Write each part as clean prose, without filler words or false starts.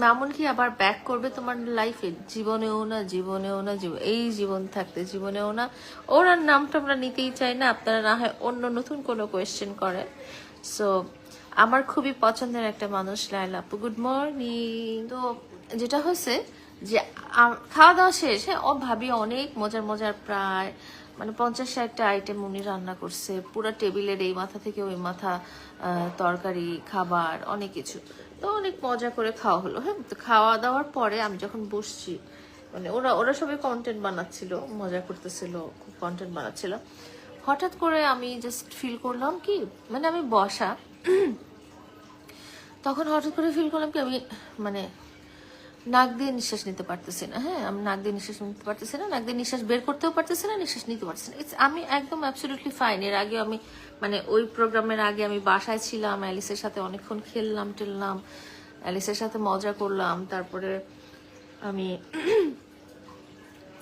মামুন কি আবার ব্যাক করবে তোমার লাইফে? জীবনেও না, জীবনেও না, এই জীবন থাকতে জীবনেও না। ওর আর নামটা আমরা নিতেই চাই না, আপনারা না হয় অন্য নতুন কোনো কোয়েশ্চেন করেন। সো আমার খুবই পছন্দের একটা মানুষ লাইলা আপু, গুড মর্নিং। তো যেটা হয়েছে যে খাওয়া দাওয়া শেষ, হ্যাঁ, ও ভাবি অনেক মজার মজার প্রায় মানে 50-60টা আইটেম উনি রান্না করছে, পুরো টেবিলের এই মাথা থেকে ওই মাথা, তরকারি, খাবার, অনেক কিছু। তো অনেক মজা করে খাওয়া হলো। হ্যাঁ, তো খাওয়া দাওয়ার পরে আমি যখন বসছি, মানে ওরা ওরা সবাই কন্টেন্ট বানাচ্ছিল, মজা করতেছিল, খুব কন্টেন্ট বানাচ্ছিল। হঠাৎ করে আমি জাস্ট ফিল করলাম কি, মানে আমি বসা, তখন হঠাৎ করে ফিল করলাম কি আমি মানে নাক দিয়ে নিঃশ্বাস নিতে পারতেছি না। হ্যাঁ, আমি নাক দিয়ে নিঃশ্বাস নিতে পারতেছি না, নাক দিয়ে নিঃশ্বাস বের করতেও পারতেছি না, নিঃশ্বাস নিতে পারতেছি না। আমি একদম অ্যাবসলিউটলি ফাইন। এর আগে আমি মানে ওই প্রোগ্রামের আগে আমি বাসায় ছিলাম, অ্যালিসের সাথে অনেকক্ষণ খেললাম টেললাম, অ্যালিসের সাথে মজা করলাম। তারপরে আমি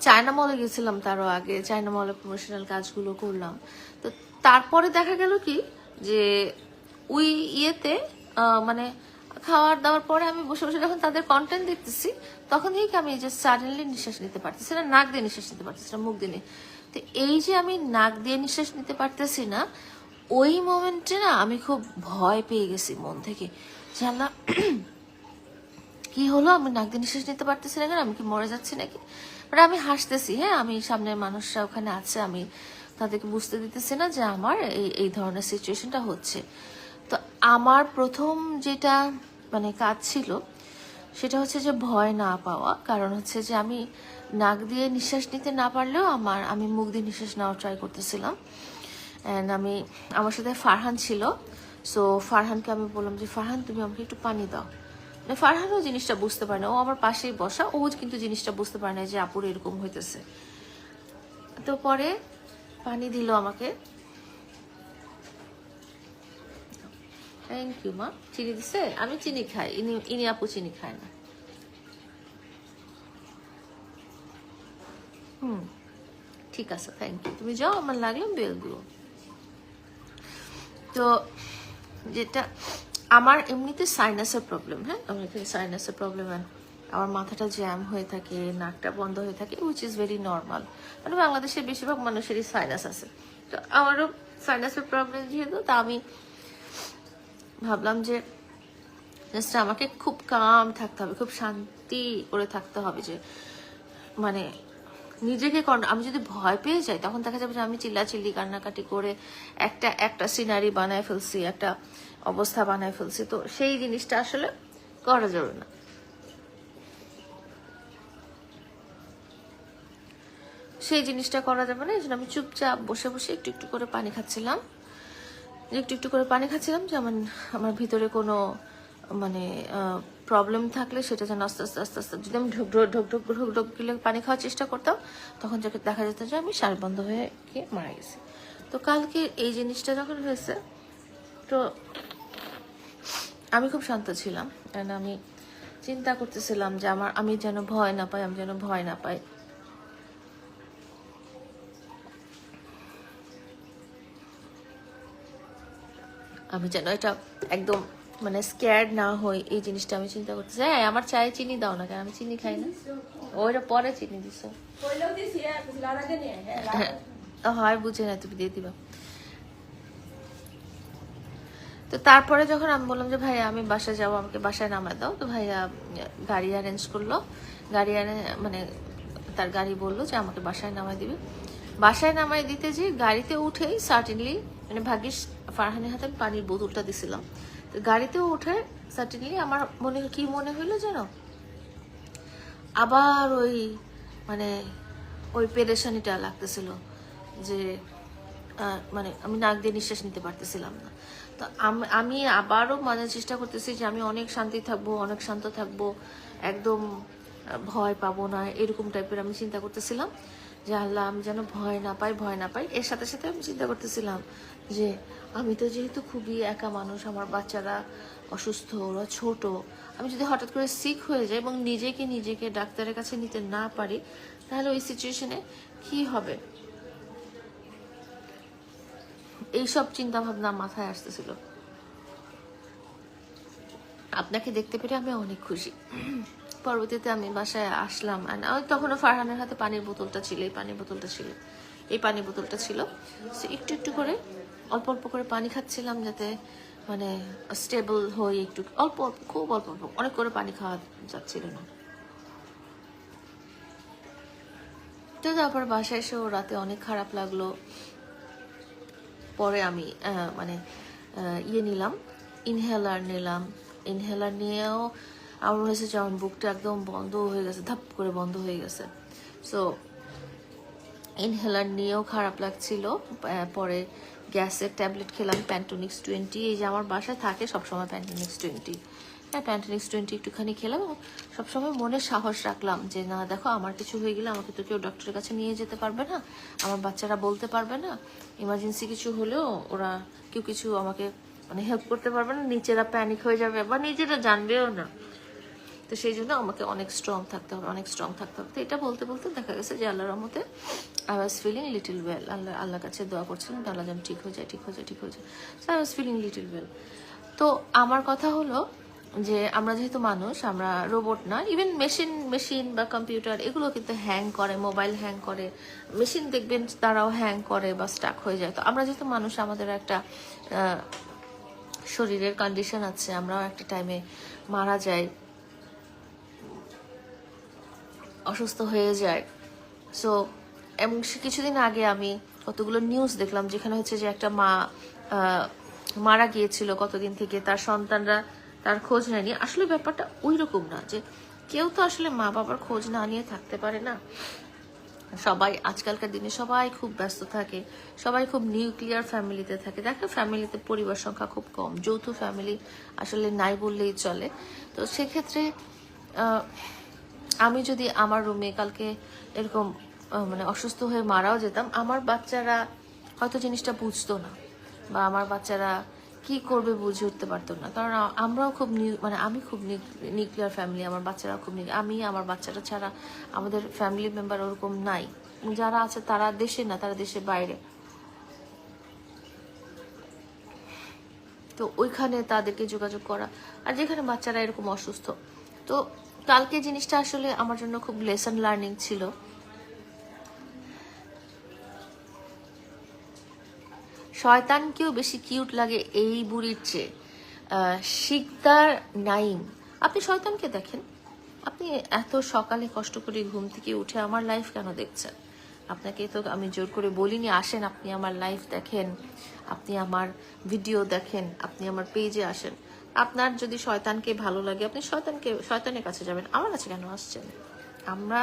চায়না মলে গেছিলাম, তারও আগে চায়না মলে প্রমোশনাল কাজগুলো করলাম। তো তারপরে দেখা গেল কি যে ওই ইয়েতে মানে খাওয়ার দাওয়ার পরে আমি বসে বসে যখন তাদের কন্টেন্ট দেখতেছি, তখন থেকে আমি যে সাডেনলি নিঃশ্বাস নিতে পারতেছি না, নাক দিয়ে নিঃশ্বাস নিতে পারতেছি না, মুখ দিয়ে। তো এই যে আমি নাক দিয়ে নিঃশ্বাস নিতে পারতেছি না, ওই মোমেন্টে না আমি খুব ভয় পেয়ে গেছি মন থেকে, জানলা কি হলো, আমি নাক দিয়ে নিঃশ্বাস নিতে পারতেছি না কেন, আমি কি মরে যাচ্ছি নাকি? মানে আমি হাসতেছি, হ্যাঁ, আমি সামনের মানুষরা ওখানে আছে, আমি তাদেরকে বুঝতে দিতেছি না যে আমার এই এই ধরনের সিচুয়েশনটা হচ্ছে। তো আমার প্রথম যেটা মানে কাজ ছিল সেটা হচ্ছে যে ভয় না পাওয়া, কারণ হচ্ছে যে আমি নাক দিয়ে নিঃশ্বাস নিতে না পারলেও আমি মুখ দিয়ে নিঃশ্বাস নেওয়ার ট্রাই করতেছিলাম। অ্যান্ড আমার সাথে ফারহান ছিল। সো ফারহানকে আমি বললাম যে ফারহান তুমি আমাকে একটু পানি দাও। মানে ফারহানও জিনিসটা বুঝতে পারে না, ও আমার পাশেই বসা, ও কিন্তু জিনিসটা বুঝতে পারে না যে আপুর এরকম হইতেছে। তো পরে পানি দিল আমাকে। থ্যাংক ইউ মা। চিনি দিছে? আমি চিনি খাই, ইনি আপু চিনি খায় না। ঠিক আছে, থ্যাংক ইউ। তুমি যাও, আমার লাগলো বেল দিও। তো যেটা আমার এমনিতে সাইনাসের প্রবলেম, হ্যাঁ, আমার এখানে সাইনাসের প্রবলেম, আমার মাথাটা জ্যাম হয়ে থাকে, নাকটা বন্ধ হয়ে থাকে, উইচ ইজ ভেরি নর্মাল। মানে বাংলাদেশের বেশিরভাগ মানুষেরই সাইনাস আছে। তো আমারও সাইনাসের প্রবলেম যেহেতু, তা আমি ভাবলাম যে জাস্ট আমাকে খুব কাম থাকতে হবে, খুব শান্তি করে থাকতে হবে, যে মানে নিজেকে আমি যদি ভয় পেয়ে যাই তখন দেখা যাবে যে আমি চিল্লাচিল্লি কান্নাকাটি করে একটা একটা সিনারি বানায় ফেলছি, একটা অবস্থা বানায় ফেলছি। তো সেই জিনিসটা আসলে করা যাবে না। সেই জিনিসটা করা যাবে না, এই জন্য আমি চুপচাপ বসে বসে একটু একটু করে পানি খাচ্ছিলাম, একটু একটু করে পানি খাচ্ছিলাম, যে আমার ভিতরে কোনো মানে প্রবলেম থাকলে সেটা যেন আস্তে আস্তে আস্তে আস্তে, যদি আমি ঢোক ঢোক ঢোক ঢোক ঢোক ঢোক গেলে পানি খাওয়ার চেষ্টা করতাম, তখন যাকে দেখা যেত যে আমি শ্বাস বন্ধ হয়ে গিয়ে মারা গেছি। তো কালকে এই জিনিসটা যখন হয়েছে, তো আমি খুব শান্ত ছিলাম, কারণ আমি চিন্তা করতেছিলাম যে আমি যেন ভয় না পাই, আমি যেন ভয় না পাই। আমি যেন এটা একদম মানে স্ক্যার্ড না হই, এই জিনিসটা আমি চিন্তা করতেছি। হ্যাঁ, আমার চায়ে চিনি দাও না, কারণ আমি চিনি খাই না। ওইটা পরে চিনি দিছো, হয় বুঝে না, তুমি দিয়ে দিবা। তো তারপরে যখন আমি বললাম যে ভাইয়া আমি বাসায় যাবো, আমাকে বাসায় নামায় দাও, তো ভাইয়া গাড়ি অ্যারেঞ্জ করলো, গাড়ি মানে তার গাড়ি বললো যে আমাকে বাসায় নামায় দিবে। বাসায় নামায় দিতে যে গাড়িতে উঠেই সার্টেনলি, মানে ভাগ্যিস ফারহানের হাতে পানির বোতলটা দিছিলাম, তো গাড়িতেও উঠে সার্টেনলি আমার কি মনে হইলো যেন আবার ওই মানে ওই পেরেশানিটা লাগতেছিল, যে মানে আমি নাক দিয়ে নিঃশ্বাস নিতে পারতেছিলাম না। তো আমি আবারও মানার চেষ্টা করতেছি যে আমি অনেক শান্তি থাকবো, অনেক শান্ত থাকবো, একদম ভয় পাবো না, এরকম টাইপের আমি চিন্তা করতেছিলাম, যে আল্লাহ আমি যেন ভয় না পাই, ভয় না পাই। এর সাথে সাথে আমি চিন্তা করতেছিলাম যে আমি তো যেহেতু খুবই একা মানুষ, আমার বাচ্চারা অসুস্থ, ওরা ছোট, আমি যদি হঠাৎ করে সিক হয়ে যাই এবং নিজেকে ডাক্তারের কাছে নিতে না পারি, তাহলে ওই সিচুয়েশনে কি হবে, এইসব চিন্তা ভাবনা মাথায় আসতেছিল। আপনাকে দেখতে পেরে আমি অনেক খুশি। পরবর্তীতে আমি বাসায় আসলাম, তখনও ফারহানের হাতে পানির বোতলটা ছিল, এই পানির বোতলটা ছিল। একটু একটু করে অল্প অল্প করে পানি খাচ্ছিলাম, যাতে মানে স্টেবল হই একটু, অল্প অল্প, খুব অল্প অল্প, অনেক করে পানি খাওয়া যাচ্ছিল না। তো তারপর বাসায় এসেও রাতে অনেক খারাপ লাগলো। পরে আমি মানে ইনহেলার নিয়েও আমার মনে হয়েছে যে আমার বুকটা একদম বন্ধ হয়ে গেছে, ধাপ করে বন্ধ হয়ে গেছে। সো ইনহেলার নিয়েও খারাপ লাগছিল। পরে গ্যাসের ট্যাবলেট খেলাম, প্যান্টোনিক্স 20, এই যে আমার বাসায় থাকে সবসময় প্যান্টোনিক্স 20। হ্যাঁ, প্যান্টোনিক্স 20 একটুখানি খেলাম এবং সবসময় মনে সাহস রাখলাম যে না দেখো, আমার কিছু হয়ে গেলে আমাকে তো কেউ ডক্টরের কাছে নিয়ে যেতে পারবে না, আমার বাচ্চারা বলতে পারবে না, ইমার্জেন্সি কিছু হলেও ওরা কেউ কিছু আমাকে মানে হেল্প করতে পারবে না, নিজেরা প্যানিক হয়ে যাবে বা নিজেরা জানবেও না। তো সেই জন্য আমাকে অনেক স্ট্রং থাকতে হবে। তো এটা বলতে বলতে দেখা গেছে যে আল্লাহর রহমতে I was feeling little well. আল্লাহর কাছে দোয়া করছিলাম আল্লাহ যেন ঠিক হয়ে যায়। So I was feeling little well. তো আমার কথা হলো যে আমরা যেহেতু মানুষ, আমরা রোবট না। ইভেন মেশিন বা কম্পিউটার এগুলো কিন্তু হ্যাং করে, মোবাইল হ্যাং করে, মেশিন দেখবেন তারাও হ্যাং করে বা স্টাক হয়ে যায়। তো আমরা যেহেতু মানুষ, আমাদের একটা শরীরের কন্ডিশন আছে, আমরাও একটা টাইমে মারা যাই, অসুস্থ হয়ে যায়। সো এবং কিছুদিন আগে আমি কতগুলো নিউজ দেখলাম যেখানে হচ্ছে যে একটা মা মারা গিয়েছিল কতদিন থেকে, তার সন্তানরা তার খোঁজ নেয়নি। আসলে ব্যাপারটা ওই রকম না যে কেউ তো আসলে মা বাবার খোঁজ না নিয়ে থাকতে পারে না। সবাই আজকালকার দিনে সবাই খুব ব্যস্ত থাকে, সবাই খুব নিউক্লিয়ার ফ্যামিলিতে থাকে। দেখো, ফ্যামিলিতে পরিবার সংখ্যা খুব কম, যৌথ ফ্যামিলি আসলে নাই বললেই চলে। তো সেক্ষেত্রে আমি যদি আমার রুমে কালকে এরকম মানে অসুস্থ হয়ে মারাও যেতাম, আমার বাচ্চারা হয়তো জিনিসটা বুঝতো না, বা আমার বাচ্চারা কি করবে বুঝে উঠতে পারতো না। কারণ আমরাও খুব আমি খুব নিউক্লিয়ার ফ্যামিলি, আমার বাচ্চারাও খুব আমি আমার বাচ্চারা ছাড়া আমাদের ফ্যামিলি মেম্বার ওরকম নাই। যারা আছে তারা দেশে না, তারা দেশের বাইরে। তো ওইখানে তাদেরকে যোগাযোগ করা, আর যেখানে বাচ্চারা এরকম অসুস্থ। তো কালকে জিনিসটা আসলে আমার জন্য খুব লেসন লার্নিং ছিল। শয়তানকেও বেশি কিউট লাগে এই বুড়ির চেয়ে। শিকদার নাইম, আপনি শয়তানকে দেখেন। আপনি এত সকালে কষ্ট করে ঘুম থেকে উঠে আমার লাইফ কেন দেখছেন? আপনাকে তো আমি জোর করে বলিনি আসেন আপনি আমার লাইফ দেখেন, আপনি আমার ভিডিও দেখেন, আপনি আমার পেজে আসেন। আপনার যদি শয়তানকে ভালো লাগে, আপনি শয়তানের কাছে যাবেন, আমার কাছে কেন আসছেন? আমরা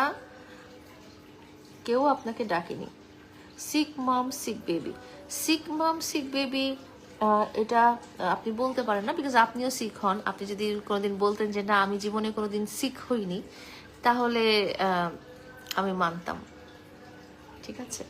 কেউ আপনাকে ডাকেনি। সিক মম সিক বেবি এটা আপনি বলতে পারেন না, বিকজ আপনিও সিক হন। আপনি যদি কোনোদিন বলতেন যে না আমি জীবনে কোনোদিন সিক হইনি, তাহলে আমি মানতাম। ঠিক আছে।